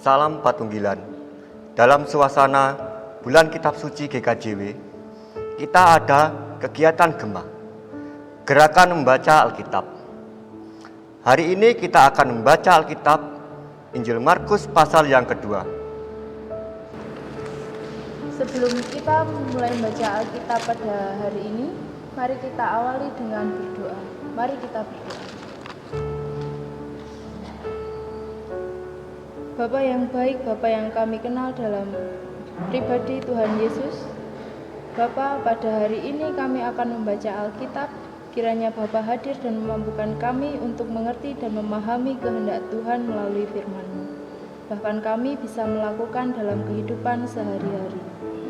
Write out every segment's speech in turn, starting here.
Salam Patunggilan. Dalam suasana bulan kitab suci GKJW, kita ada kegiatan Gema, gerakan membaca Alkitab. Hari ini kita akan membaca Alkitab Injil Markus pasal yang kedua. Sebelum kita mulai membaca Alkitab pada hari ini, mari kita awali dengan berdoa. Mari kita berdoa. Bapa yang baik, Bapa yang kami kenal dalam pribadi Tuhan Yesus, Bapa, pada hari ini kami akan membaca Alkitab. Kiranya Bapa hadir dan memampukan kami untuk mengerti dan memahami kehendak Tuhan melalui firman-Mu. Bahkan kami bisa melakukan dalam kehidupan sehari-hari.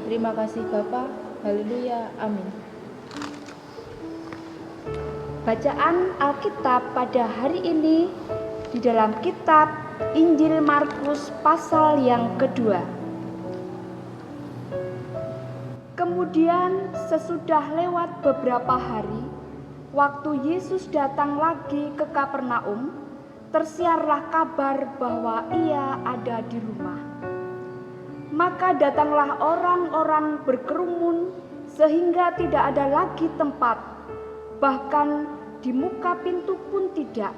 Terima kasih Bapa. Haleluya. Amin. Bacaan Alkitab pada hari ini di dalam kitab Injil Markus pasal yang kedua. Kemudian sesudah lewat beberapa hari, waktu Yesus datang lagi ke Kapernaum, tersiarlah kabar bahwa ia ada di rumah. Maka datanglah orang-orang berkerumun sehingga tidak ada lagi tempat, bahkan di muka pintu pun tidak.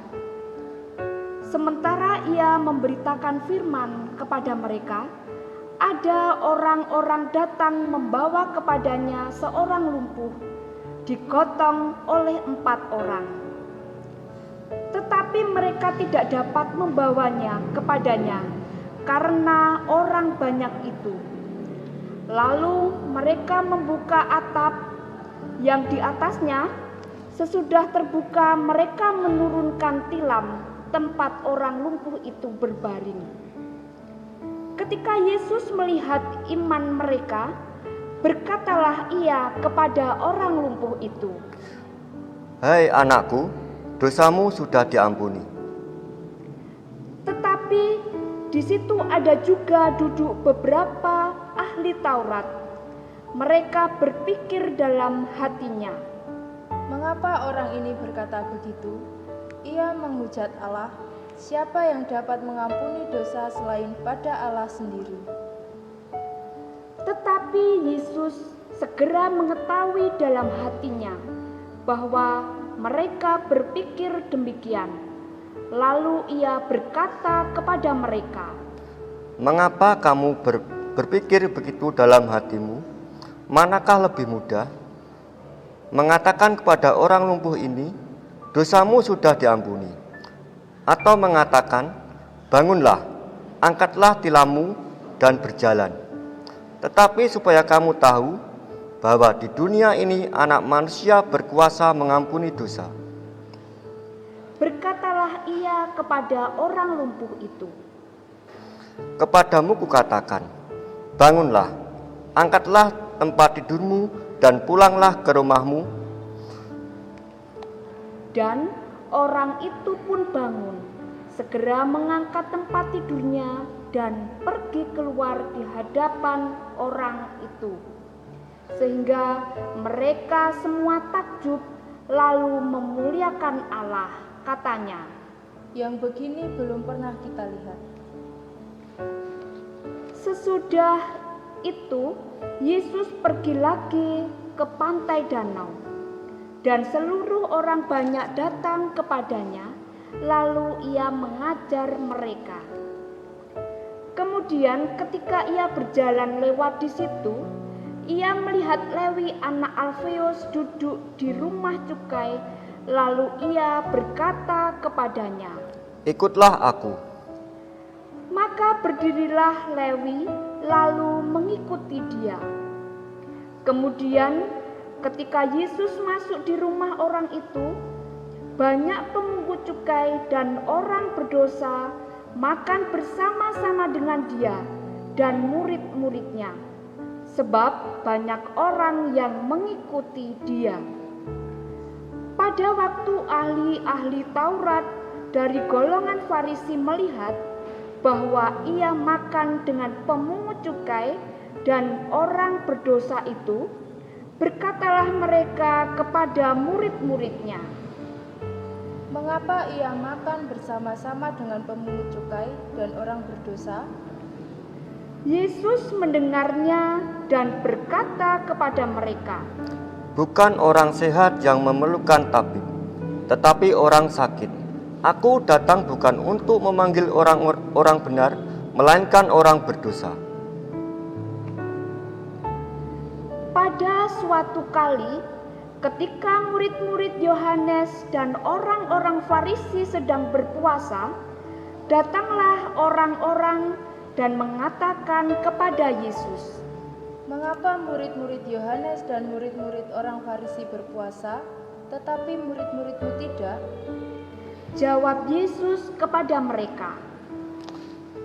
Sementara ia memberitakan firman kepada mereka, ada orang-orang datang membawa kepadanya seorang lumpuh, digotong oleh 4 orang. Tetapi mereka tidak dapat membawanya kepadanya karena orang banyak itu. Lalu mereka membuka atap yang di atasnya. Sesudah terbuka, mereka menurunkan tilam tempat orang lumpuh itu berbaring. Ketika Yesus melihat iman mereka, berkatalah ia kepada orang lumpuh itu, "Hai anakku, dosamu sudah diampuni." Tetapi di situ ada juga duduk beberapa ahli Taurat. Mereka berpikir dalam hatinya, Mengapa orang ini berkata begitu? Ia menghujat Allah. Siapa yang dapat mengampuni dosa selain pada Allah sendiri? Tetapi Yesus segera mengetahui dalam hatinya bahwa mereka berpikir demikian. Lalu ia berkata kepada mereka, "Mengapa kamu berpikir begitu dalam hatimu? Manakah lebih mudah? Mengatakan kepada orang lumpuh ini, dosamu sudah diampuni, atau mengatakan, bangunlah, angkatlah tilammu dan berjalan. Tetapi supaya kamu tahu bahwa di dunia ini anak manusia berkuasa mengampuni dosa." berkatalah ia kepada orang lumpuh itu, "Kepadamu kukatakan, bangunlah, angkatlah tempat tidurmu dan pulanglah ke rumahmu." Dan orang itu pun bangun, segera mengangkat tempat tidurnya dan pergi keluar di hadapan orang itu. Sehingga mereka semua takjub lalu memuliakan Allah, katanya, Yang begini belum pernah kita lihat. Sesudah itu Yesus pergi lagi ke pantai danau, dan seluruh orang banyak datang kepadanya, lalu ia mengajar mereka. Kemudian ketika ia berjalan lewat di situ, ia melihat Lewi anak Alfeus duduk di rumah cukai, lalu ia berkata kepadanya, "Ikutlah aku." Maka berdirilah Lewi lalu mengikuti dia. Kemudian ketika Yesus masuk di rumah orang itu, banyak pemungut cukai dan orang berdosa makan bersama-sama dengan dia dan murid-muridnya, sebab banyak orang yang mengikuti dia. Pada waktu ahli-ahli Taurat dari golongan Farisi melihat bahwa ia makan dengan pemungut cukai dan orang berdosa itu, berkatalah mereka kepada murid-muridnya, Mengapa ia makan bersama-sama dengan pemungut cukai dan orang berdosa? Yesus mendengarnya dan berkata kepada mereka, "Bukan orang sehat yang memerlukan tabib, tetapi orang sakit. Aku datang bukan untuk memanggil orang benar, melainkan orang berdosa." Pada suatu kali, ketika murid-murid Yohanes dan orang-orang Farisi sedang berpuasa, datanglah orang-orang dan mengatakan kepada Yesus, Mengapa murid-murid Yohanes dan murid-murid orang Farisi berpuasa, tetapi murid-muridmu tidak? Jawab Yesus kepada mereka,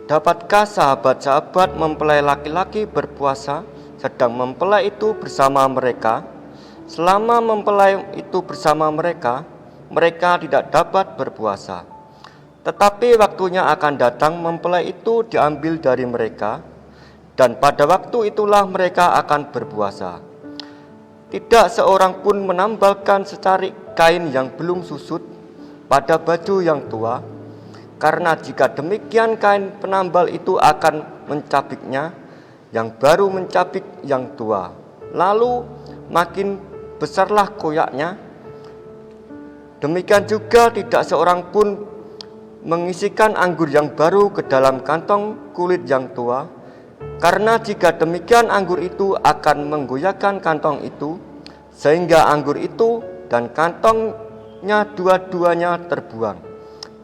Dapatkah sahabat-sahabat mempelai laki-laki berpuasa sedang mempelai itu bersama mereka? Selama mempelai itu bersama mereka, mereka tidak dapat berpuasa. Tetapi waktunya akan datang mempelai itu diambil dari mereka, dan pada waktu itulah mereka akan berpuasa. Tidak seorang pun menambalkan secarik kain yang belum susut pada baju yang tua, karena jika demikian kain penambal itu akan mencabiknya, yang baru mencabik yang tua, lalu makin besarlah koyaknya. Demikian juga tidak seorang pun mengisikan anggur yang baru ke dalam kantong kulit yang tua, karena jika demikian anggur itu akan menggoyahkan kantong itu, sehingga anggur itu dan kantongnya dua-duanya terbuang.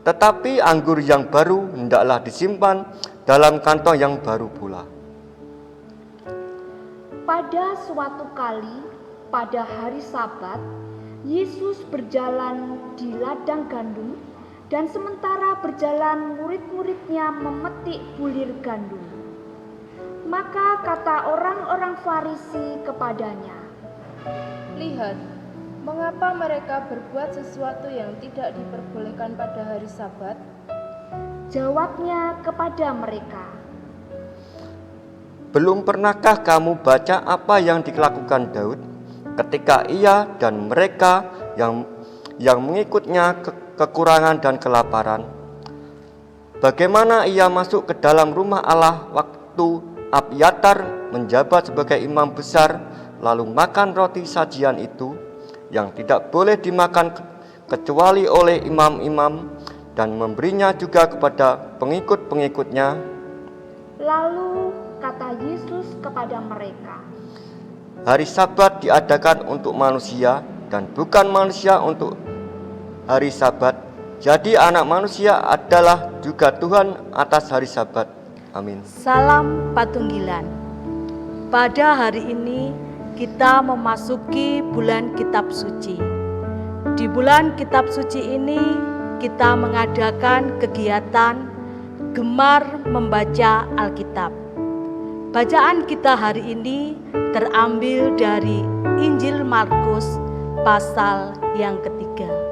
Tetapi anggur yang baru hendaklah disimpan dalam kantong yang baru pula. pada suatu kali pada hari Sabat, Yesus berjalan di ladang gandum, dan sementara berjalan murid-muridnya memetik bulir gandum. Maka kata orang-orang Farisi kepadanya, Lihat, mengapa mereka berbuat sesuatu yang tidak diperbolehkan pada hari Sabat? Jawabnya kepada mereka, Belum pernahkah kamu baca apa yang dilakukan Daud ketika ia dan mereka yang mengikutnya kekurangan dan kelaparan? Bagaimana ia masuk ke dalam rumah Allah waktu Abyatar menjabat sebagai imam besar, lalu makan roti sajian itu yang tidak boleh dimakan kecuali oleh imam-imam, dan memberinya juga kepada pengikut-pengikutnya. lalu kata Yesus kepada mereka, Hari Sabat diadakan untuk manusia dan bukan manusia untuk hari Sabat. Jadi anak manusia adalah juga Tuhan atas hari Sabat. Amin. Salam Patunggilan. Pada hari ini kita memasuki bulan Kitab Suci. Di bulan Kitab Suci ini kita mengadakan kegiatan gemar membaca Alkitab. Bacaan kita hari ini terambil dari Injil Markus pasal yang ketiga.